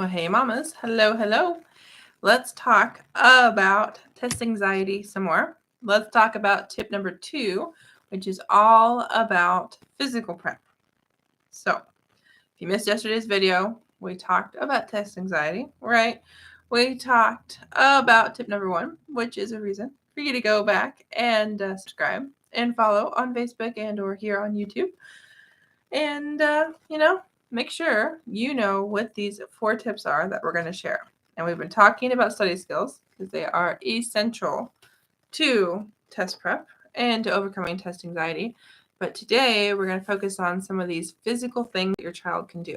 Well, hey, mamas. Hello, hello. Let's talk about test anxiety some more. Let's talk about tip number 2, which is all about physical prep. So, if you missed yesterday's video, we talked about test anxiety, right? We talked about tip number 1, which is a reason for you to go back and subscribe and follow on Facebook and or here on YouTube. And, make sure you know what these 4 tips are that we're going to share. And we've been talking about study skills because they are essential to test prep and to overcoming test anxiety. But today we're going to focus on some of these physical things that your child can do.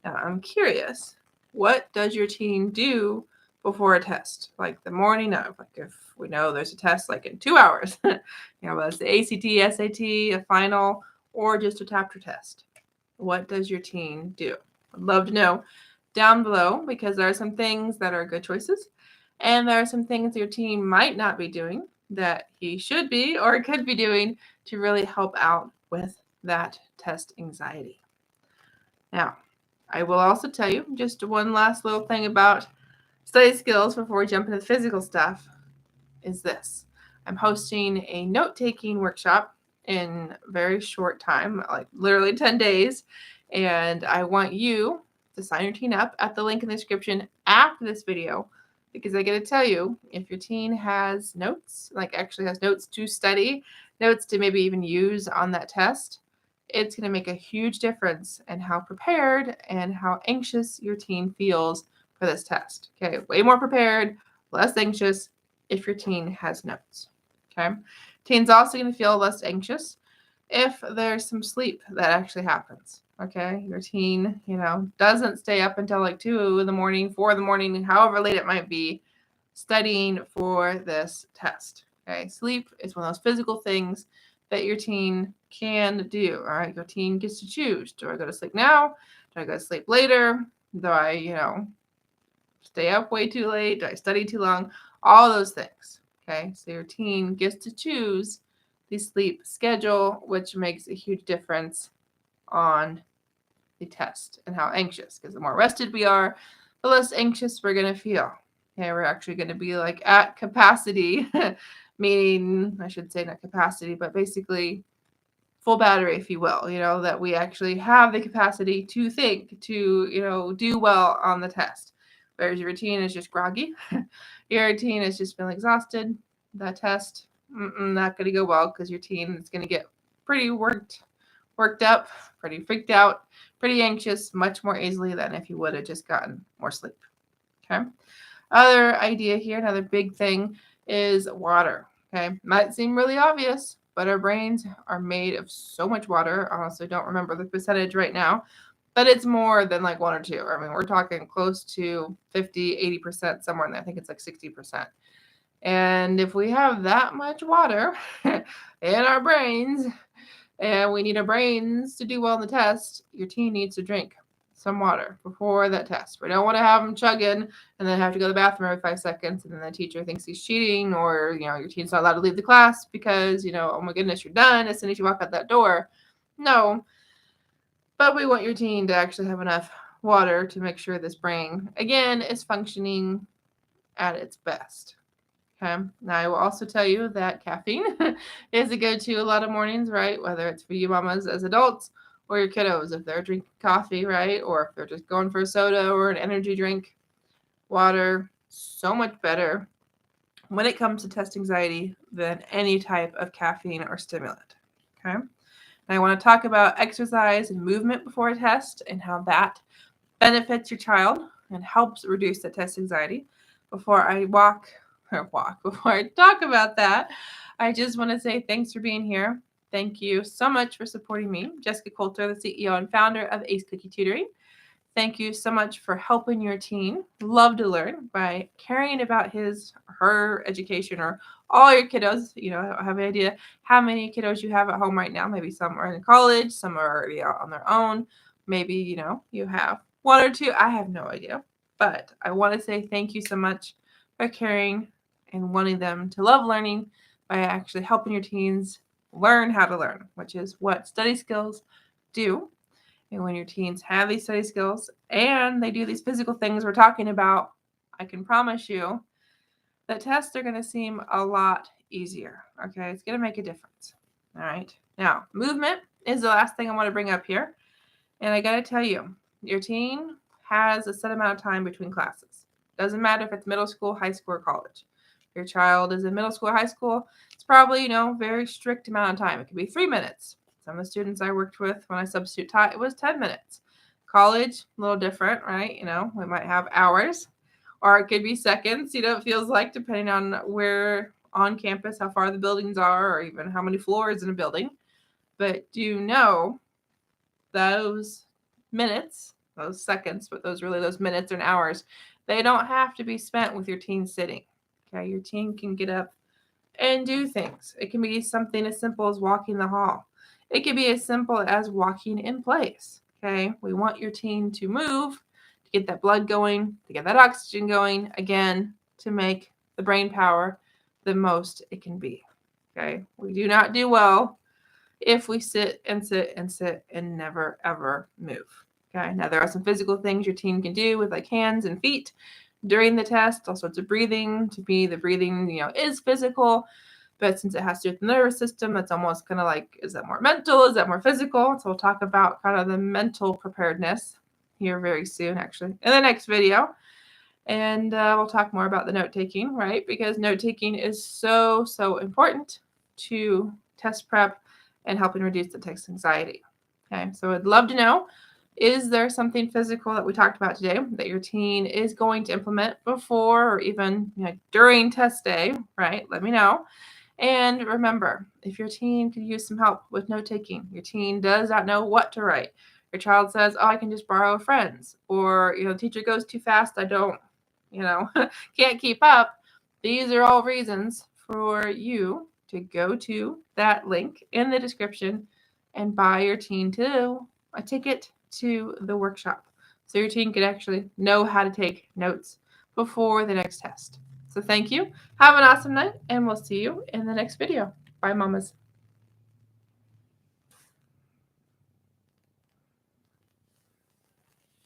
Now, I'm curious, what does your teen do before a test? Like the morning of, like if we know there's a test like in 2 hours, whether it's the ACT, SAT, a final, or just a chapter test. What does your teen do? I'd love to know down below because there are some things that are good choices and there are some things your teen might not be doing that he should be or could be doing to really help out with that test anxiety. Now, I will also tell you just one last little thing about study skills before we jump into the physical stuff is this. I'm hosting a note-taking workshop in a very short time, like literally 10 days. And I want you to sign your teen up at the link in the description after this video, because I got to tell you, if your teen has notes, like actually has notes to study, notes to maybe even use on that test, it's going to make a huge difference in how prepared and how anxious your teen feels for this test. Okay, way more prepared, less anxious if your teen has notes. Okay, teen's also going to feel less anxious if there's some sleep that actually happens. Okay, your teen, doesn't stay up until like 2 in the morning, 4 in the morning, however late it might be, studying for this test. Okay, sleep is one of those physical things that your teen can do. All right, your teen gets to choose. Do I go to sleep now? Do I go to sleep later? Do I, stay up way too late? Do I study too long? All those things. Okay, so your teen gets to choose the sleep schedule, which makes a huge difference on the test and how anxious, because the more rested we are, the less anxious we're going to feel. Okay, we're actually going to be like at capacity, meaning, I should say not capacity, but basically full battery, if you will, that we actually have the capacity to think, to, do well on the test. Whereas your routine is just groggy. Your routine is just feeling exhausted. That test, not going to go well because your teen is going to get pretty worked up, pretty freaked out, pretty anxious, much more easily than if you would have just gotten more sleep. Okay. Other idea here, another big thing is water. Okay. Might seem really obvious, but our brains are made of so much water. I also don't remember the percentage right now, but it's more than like 1 or 2. I mean, we're talking close to 50, 80%, somewhere in there. I think it's like 60%. And if we have that much water in our brains, and we need our brains to do well in the test, your teen needs to drink some water before that test. We don't want to have them chugging and then have to go to the bathroom every 5 seconds, and then the teacher thinks he's cheating, or, your teen's not allowed to leave the class because, oh my goodness, you're done as soon as you walk out that door. No. But we want your teen to actually have enough water to make sure this brain, again, is functioning at its best. Okay. Now, I will also tell you that caffeine is a go-to a lot of mornings, right? Whether it's for you mamas as adults or your kiddos, if they're drinking coffee, right? Or if they're just going for a soda or an energy drink, water, so much better when it comes to test anxiety than any type of caffeine or stimulant. Okay. And I want to talk about exercise and movement before a test and how that benefits your child and helps reduce the test anxiety. Before I before I talk about that, I just want to say thanks for being here. Thank you so much for supporting me, Jessyka Coulter, the CEO and founder of Ace Cookie Tutoring. Thank you so much for helping your teen love to learn by caring about his or her education, or all your kiddos. I have an idea how many kiddos you have at home right now. Maybe some are in college, some are already out on their own. Maybe, you have 1 or 2. I have no idea. But I want to say thank you so much for caring and wanting them to love learning by actually helping your teens learn how to learn, which is what study skills do. And when your teens have these study skills and they do these physical things we're talking about, I can promise you that tests are going to seem a lot easier. Okay, it's going to make a difference. All right. Now, movement is the last thing I want to bring up here. And I got to tell you, your teen has a set amount of time between classes. Doesn't matter if it's middle school, high school, or college. If your child is in middle school or high school, it's probably, very strict amount of time. It could be 3 minutes. Some of the students I worked with when I substitute taught, it was 10 minutes. College, a little different, right? We might have hours, or it could be seconds, it feels like, depending on where on campus, how far the buildings are, or even how many floors in a building. But do you know those minutes, those seconds, but those minutes and hours, they don't have to be spent with your teen sitting. Okay, your teen can get up and do things. It can be something as simple as walking the hall. It can be as simple as walking in place. Okay, we want your teen to move, to get that blood going, to get that oxygen going, again, to make the brain power the most it can be. Okay, we do not do well if we sit and never ever move. Okay, now there are some physical things your teen can do with like hands and feet during the test, all sorts of breathing. To me, the breathing, is physical, but since it has to do with the nervous system, that's almost kind of like, is that more mental? Is that more physical? So we'll talk about kind of the mental preparedness here very soon, actually, in the next video. And we'll talk more about the note-taking, right? Because note-taking is so, so important to test prep and helping reduce the test anxiety. Okay, so I'd love to know, is there something physical that we talked about today that your teen is going to implement before or even during test day, right? Let me know. And remember, if your teen could use some help with note-taking, your teen does not know what to write, your child says, oh, I can just borrow a friend's, or, teacher goes too fast, I don't, can't keep up. These are all reasons for you to go to that link in the description and buy your teen a ticket to the workshop so your teen can actually know how to take notes before the next test. So thank you. Have an awesome night, and we'll see you in the next video. Bye, mamas.